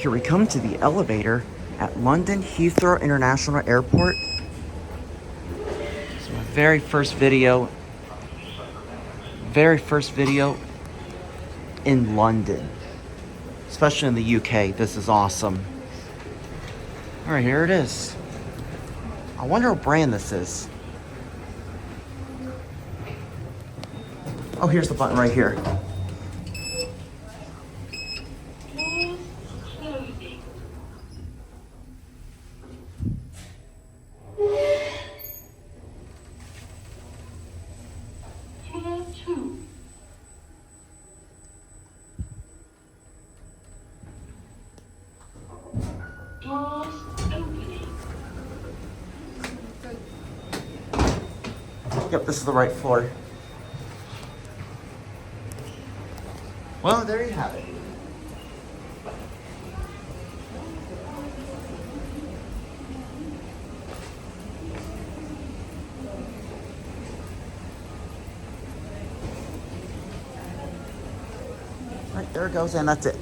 Here we come to the elevator at London Heathrow International Airport. It's my very first video in London, especially in the UK. This is awesome. All right, here it is. I wonder what brand this is. Oh, here's the button right here. Yep, this is the right floor. Well, there you have it. Right, there it goes, and that's it.